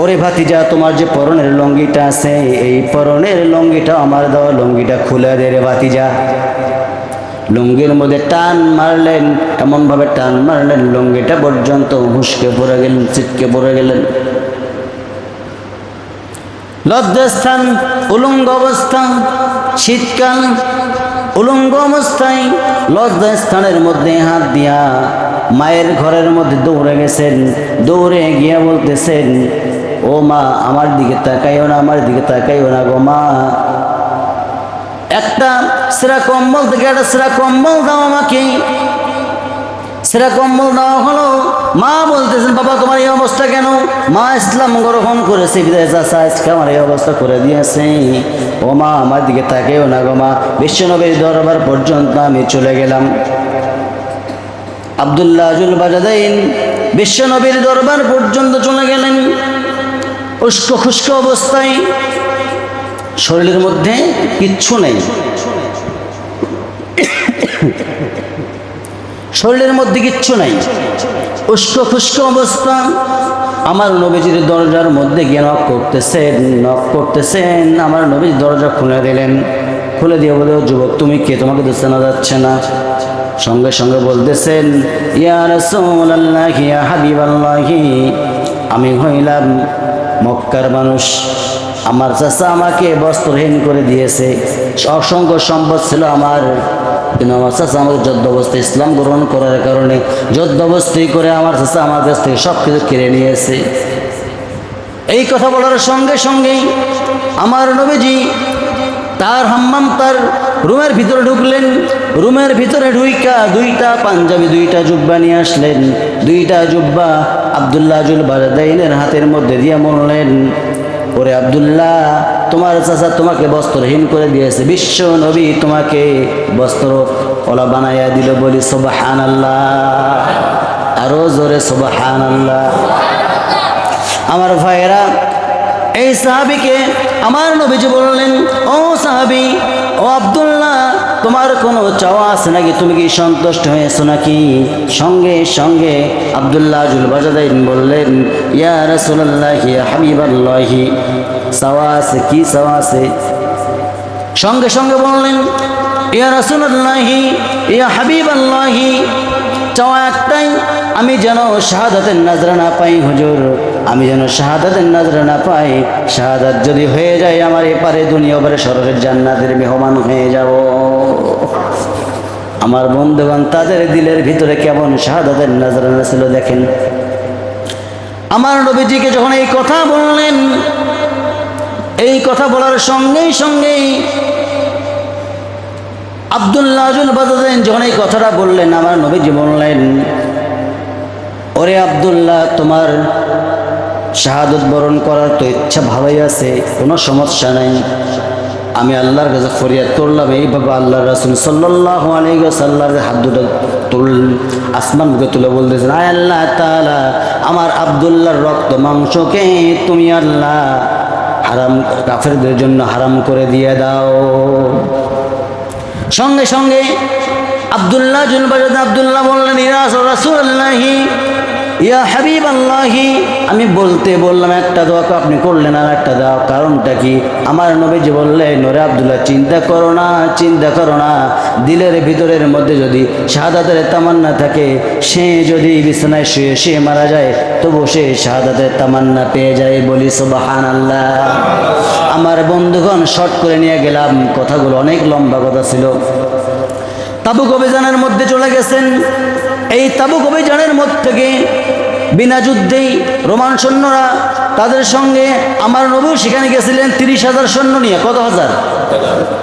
ওরে ভাতিজা, তোমার যে পরনের লুঙ্গিটা আছে, এই পরনের লুঙ্গিটা আমার দেওয়া লুঙ্গিটা খুলে দে রে ভাতিজা। লুঙ্গির মধ্যে টান মারলেন, এমনভাবে টান মারলেন লুঙ্গিটা পর্যন্ত হুসকে পড়ে গেলেন, ছিটকে পড়ে গেলেন। লজ্জাস্থান, উলঙ্গ অবস্থা, শীতকাল, উলঙ্গ অবস্থায় লজ্জাস্থানের মধ্যে হাত দিয়া মায়ের ঘরের মধ্যে দৌড়ে গেছেন। দৌড়ে গিয়া বলতেছেন, ও মা, আমার দিকে তাকাইও না, আমার দিকে তাকাইও না গো মা, একটা সেরা কম্বল থেকে একটা সেরা কম্বল দাও আমাকে। সেরা কম্বল দেওয়া হলো। মা বলতেছেন, বাবা তোমার এই অবস্থা কেন? মা ইসলাম গ্রহণ করেছে বিদায় চাচা আজকে আমার এই অবস্থা করে দিয়েছে। ও মা, আমার দিকে তাকেও না গো মা। বিশ্বনবীর দরবার পর্যন্ত আমি চলে গেলাম। আব্দুল্লাহ জুল বাজাদাইন বিশ্বনবীর দরবার পর্যন্ত চলে গেলেন। উস্কো খুস্কো অবস্থায়, শরীরের মধ্যে কিচ্ছু নেই, শরীরের মধ্যে কিচ্ছু নাই, উস্কো খুস্কো অবস্থা। আমার নবীজির দরজার মধ্যে গিয়ে নক করতেছেন। আমার নবীর দরজা খুলে দিলেন। খুলে দিয়ে বলে, যুবক তুমি কে? তোমাকে তো চেনা যাচ্ছে না। সঙ্গে সঙ্গে বলতেছেন, ইয়া রাসূলুল্লাহ, ইয়া হাবিবাল্লাহ, আমি হইলাম মক্কার মানুষ। আমার চাচা আমাকে বস্ত্রহীন করে দিয়েছে। অসংখ্য সম্পদ ছিল আমার, কিন্তু আমার চাচা আমাকে যুদ্ধবস্থায় ইসলাম গ্রহণ করার কারণে যুদ্ধবস্তি করে আমার চাচা আমার কাছ থেকে সব কিছু কেড়ে নিয়েছে। এই কথা বলার সঙ্গে সঙ্গেই আমার নবীজি তার হাম্মাম, তার রুমের ভিতরে ঢুকলেন। রুমের ভিতরে ঢুইকা দুইটা পাঞ্জাবি, দুইটা জুব্বা নিয়ে আসলেন। দুইটা জুব্বা আব্দুল্লাহ জুল বাজাদাইনের হাতের মধ্যে দিয়ে বললেন, ওরে আব্দুল্লাহ, তোমার চাচা তোমাকে বস্ত্রহীন করে দিয়েছে, বিশ্ব নবী তোমাকে বস্ত্র ওলা বানাইয়া দিল। বলি সুবহানাল্লাহ, আরো জোরে সুবহানাল্লাহ। আমার ভাইয়েরা, এই সাহাবীকে আমার নবীজি বললেন, ও সাহাবী, ও আব্দুল্লাহ, তোমার কোনো চাওয়া আছে নাকি? তুমি কি সন্তুষ্ট হয়েছো নাকি? সঙ্গে সঙ্গে আব্দুল্লাহ জুল বাজাদাইন বললেন, ইয়া রাসূলুল্লাহ, ইয়া হাবিবাল্লাহ, চাওয়া আছে। কি চাওয়া আছে? সঙ্গে সঙ্গে বললেন, ইয়া রাসূলুল্লাহ, ইয়া হাবিবাল্লাহ, চাওয়া একটাই, আমি যেন শাহাদাতের নাজরানা পাই হুজুর, আমি যেন শাহাদাতের নাজরানা পাই। শাহাদাত যদি হয়ে যায়, আমার এপারে দুনিয়া ওপারে সররের জান্নাতের মেহমান হয়ে যাব। আমার বন্ধুগণ, তাদের দিলের ভিতরে কেমন শাহাদাতের নাজরানা ছিল দেখেন। আমার নবীজিকে যখন এই কথা বললেন, এই কথা বলার সঙ্গেই সঙ্গেই আব্দুল্লাহ জুল বাজাদাইন যখন এই কথাটা বললেন, আমার নবীজি বললেন, ওরে আব্দুল্লাহ, তোমার শাহাদত বরণ করার তো ইচ্ছা ভালোই আছে, কোনো সমস্যা নাই। আমি আল্লাহর কাছে ফরিয়াদ করলাম। এইভাবে আল্লাহ রাসূল সাল্লাল্লাহু আলাইহি ওয়াসাল্লামের হাত দুটো তুললেন, আসমান মুখে তুলে বলতেছেন, আয় আল্লাহ তাআলা, আমার আব্দুল্লাহর রক্ত মাংসকে তুমি আল্লাহ হারাম, কাফেরদের জন্য হারাম করে দিয়ে দাও। সঙ্গে সঙ্গে আব্দুল্লাহ জুল বাজাদাইন আব্দুল্লাহ বললেন, ইয়া রাসূলুল্লাহ, ইয়া হাবিবাল্লাহ, আমি বলতে বললাম একটা দোয়া, আপনি করলেন আর একটা দাও, কারণটা কি? আমার নবীজি বললেন, ওরে আব্দুল্লাহ, চিন্তা করো না, চিন্তা করো না, দিলের ভিতরের মধ্যে যদি শাহাদাতের তামান্না থাকে, সে যদি বিছানায় শুয়ে শুয়ে মারা যায়, তবু সে শাহাদাতের তামান্না পেয়ে যায়। বলি সুবহানাল্লাহ। আমার বন্ধুগণ, শর্ট করে নিয়ে গেলাম, কথাগুলো অনেক লম্বা কথা ছিল। তাবুক অভিযানের মধ্যে চলে গেছেন। এই তাবুক অভিযানের মধ্যে থেকে বিনা যুদ্ধেই রোমান সৈন্যরা, তাদের সঙ্গে আমার নবীও সেখানে গেছিলেন 30,000 সৈন্য নিয়ে। কত হাজার?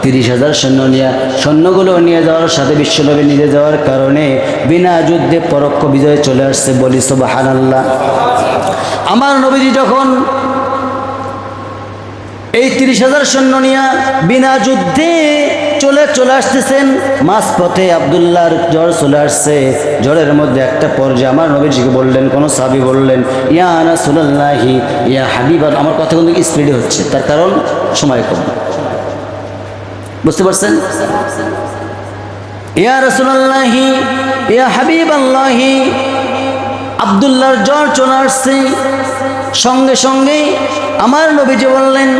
30,000 সৈন্য নিয়ে। সৈন্যগুলো নিয়ে যাওয়ার সাথে বিশ্বনবী নিজে যাওয়ার কারণে বিনা যুদ্ধে পরোক্ষ বিজয় চলে আসছে। বলি সুবহানাল্লাহ। আমার নবীজি যখন এই 30,000 সৈন্য নিয়ে বিনা যুদ্ধে চলে আসতেছেন, মাঝপথে আব্দুল্লাহর জ্বর চলে আসছে। জ্বরের মধ্যে একটা পর্যায়ে আমার নবীজিকে বললেন, কোন সাহাবী বললেন, ইয়া রাসূলুল্লাহ, ইয়া হাবিবাল্লাহ। আমার কথা কিন্তু স্পিডে হচ্ছে, তার কারণ সময় কম, বুঝতে পারছেন? ইয়া রাসূলুল্লাহ, ইয়া হাবিবাল্লাহ, আব্দুল্লাহর জ্বর চলে আসছে। সঙ্গে সঙ্গেই আমার নবীজি বললেন,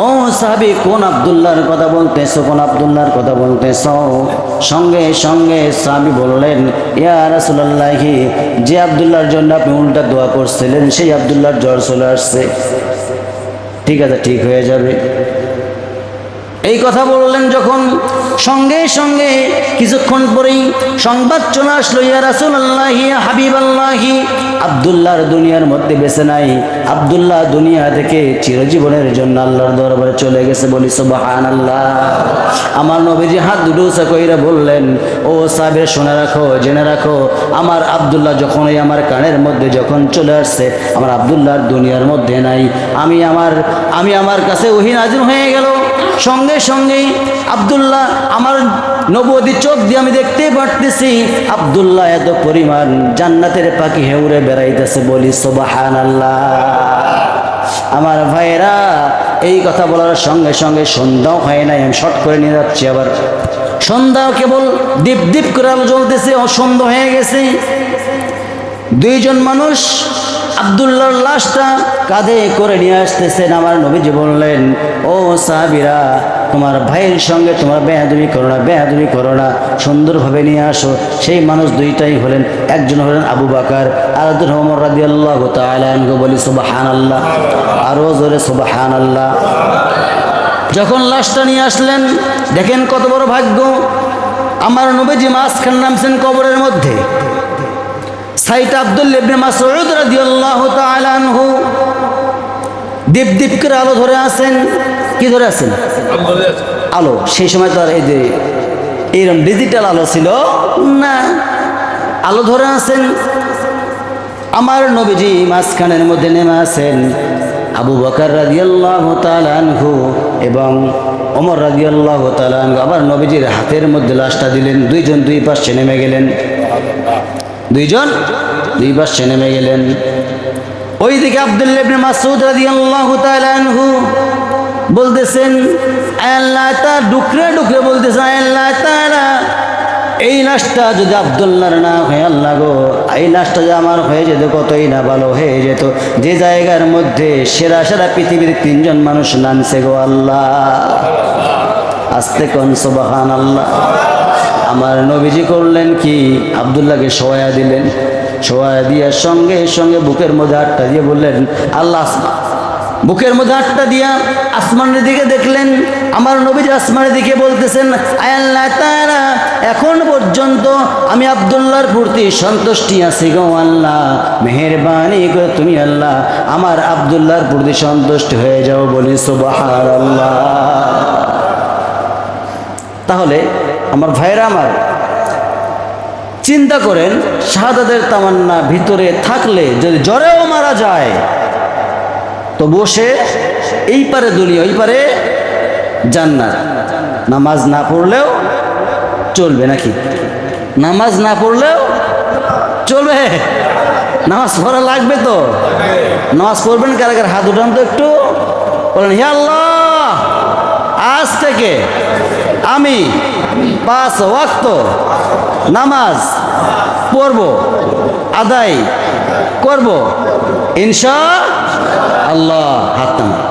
ও সাহাবী, কোন আব্দুল্লাহর কথা বলতেছো, কোন আব্দুল্লাহর কথা বলতেছো? সঙ্গে সঙ্গে সাহাবী বললেন, ইয়া রাসূলুল্লাহ, যে আব্দুল্লাহর জন্য আপনি উল্টা দোয়া করছিলেন সেই আব্দুল্লাহর জ্বর চলে আসছে। ঠিক আছে, ঠিক হয়ে যাবে। এই কথা বললেন যখন, সঙ্গে সঙ্গে কিছুক্ষণ পরেই সংবাদ চলে আসলো, ইয়া রাসূলুল্লাহ, ইয়া হাবিবাল্লাহ, আব্দুল্লাহর দুনিয়ার মধ্যে বেঁচে নাই। আব্দুল্লাহ দুনিয়া থেকে চিরজীবনের জন্য আল্লাহর দরবারে চলে গেছে। বলি সুবহানাল্লাহ। আমার নবীজি হাত দুটো উঁচা কইরা বললেন, ও সাহাবী, শুনে রাখো, জেনে রাখো, আমার আব্দুল্লাহ যখনই আমার কানের মধ্যে যখন চলে আসছে, আমার আব্দুল্লাহর দুনিয়ার মধ্যে নাই। আমি আমার কাছে ওহী নাযিল হয়ে গেল। সঙ্গে সঙ্গেই আব্দুল্লাহ, আমার নবুয়তী চোখ দিয়ে আমি দেখতে পারতেছি আব্দুল্লাহ এত পরিমাণ জান্নাতের পাখি হেউরে বেড়াইতেছে। বলি সুবহানাল্লাহ। আমার ভাইরা, এই কথা বলার সঙ্গে সঙ্গে সন্ধ্যাও হয় নাই। আমি শর্ট করে নিয়ে যাচ্ছি। আবার সন্ধ্যাও কেবল দীপ দীপ করে আলো জ্বলতেছে, সন্ধ্যা হয়ে গেছে। দুইজন মানুষ আব্দুল্লাহর লাশটা কাঁধে করে নিয়ে আসতেছেন। আমার নবীজি বললেন, ও সাহাবীরা, তোমার ভাইয়ের সঙ্গে তোমার বেয়াদবি করো না, বেয়াদবি করো না, সুন্দরভাবে নিয়ে আসো। সেই মানুষ দুইটাই হলেন, একজন হলেন আবু বকর, আর একজন ওমর রাদিয়াল্লাহু তাআলা আনহু। বলি সুবহানাল্লাহ। আরো জোরে সুবহানাল্লাহ। যখন লাশটা নিয়ে আসলেন, দেখেন কত বড় ভাগ্য, আমার নবীজি মাঝখানে নামছেন কবরের মধ্যে। সাইদ আব্দুল্লাহ ইবনে মাসউদ রাদিয়াল্লাহু তাআলা আনহু দীপ দীপ করে আলো ধরে আছেন। কি ধরে আছেন? আলো। সেই সময় তো আর এই যে এইরকম ডিজিটাল আলো ছিল না, আলো ধরে আছেন। আমার নবীজি মাঝখানের মধ্যে নেমে আছেন। আবু বকর রাদিয়াল্লাহু তাআলা আনহু এবং ওমর রাদিয়াল্লাহু তাআলা আনহু আবার নবীজির হাতের মধ্যে লাশটা দিলেন। দুইজন দুই পাশে নেমে গেলেন। দুইজন দুই পাশে নেমে গেলেন। ওইদিকে আব্দুল্লাহ ইবনে মাসউদ রাদিয়াল্লাহু তাআলা আনহু বলতেছেন, আল্লাহ তাআলা ডুকরে ডুকরে বলতেছেন, আল্লাহ তাআলা, এই লাশটা যদি আব্দুল্লাহর না হয়, আল্লাহ গো, এই লাশটা যে আমার হয়ে যেত কতই না ভালো হয়ে যেত। যে জায়গার মধ্যে সেরা সেরা পৃথিবীর তিনজন মানুষ নামছে গো আল্লাহ। আস্তে কোন সুবহানাল্লাহ। আমার নবীজি করলেন কি, আব্দুল্লাহকে শোয়া দিলেন। শোয়া দিয়ার সঙ্গে সঙ্গে বুকের মধ্যে হাতটা দিয়ে বললেন, আল্লাহ। বুকের মধ্যে হাতটা দিয়া আসমানের দিকে দেখলেন। আমার নবীজি আসমানের দিকে বলতেছেন, আল্লাহ তাআলা, এখন পর্যন্ত আমি আব্দুল্লাহর প্রতি সন্তুষ্টি আছি গো আল্লাহ, মেহেরবানি করে তুমি আল্লাহ আমার আব্দুল্লাহর প্রতি সন্তুষ্ট হয়ে যাও। বলি সুবহানাল্লাহ। তাহলে আমার ভাইরা, আমার চিন্তা করেন, শাহাদাতের তামান্না ভিতরে থাকলে যদি জ্বরেও মারা যায়, তো বসে এই পারে দুনিয়া, ওই পারে জান্নাত। নামাজ না পড়লেও চলবে নাকি? নামাজ না পড়লেও চলবে? নামাজ পড়া লাগবে তো। নামাজ পড়বেন কারা কারা? হাত উঠান তো একটু, বলেন, হে আল্লাহ, আজ থেকে আমি 5 ওয়াক্ত নামাজ পড়ব, আদায় করব ইনশাআল্লাহ। হাত নামান।